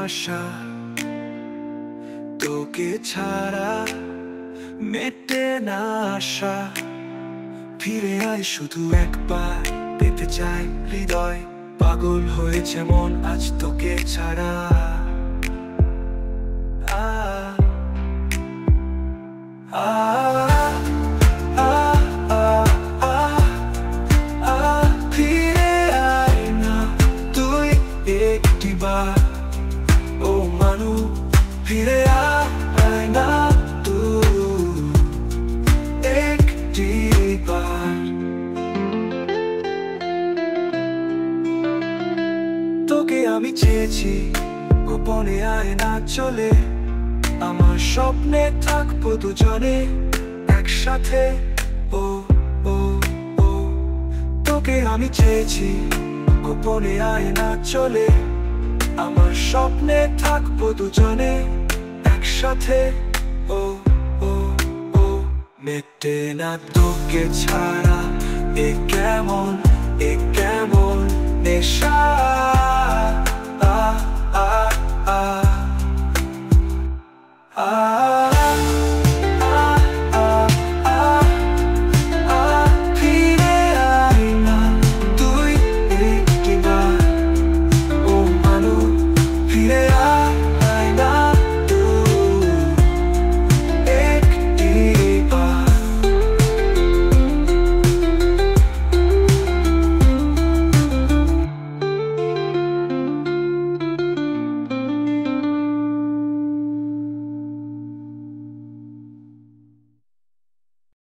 আশা তোকে ছাড়া মেটে না আশা। ফিরে আয় শুধু একবার, পেতে চাই হৃদয়, পাগল হয়েছে মন আজ তোকে ছাড়া। আ আ আ আ আ আ ফিরে আয় না তুই একটিবার, ও মানু ফিরে আয় না তুই একটিবার। তোকে আমি চেয়েছি গোপনে, আয় না চলে, আমার স্বপ্নে থাকবো দুজনে একসাথে। ও ও ও তোকে আমি চেয়েছি গোপনে, আয় না চলে, আমার স্বপ্নে থাকবো দুজনে একসাথে। ও ও ও মেটে না তোকে ছাড়া এ কেমন নেশা। আ আ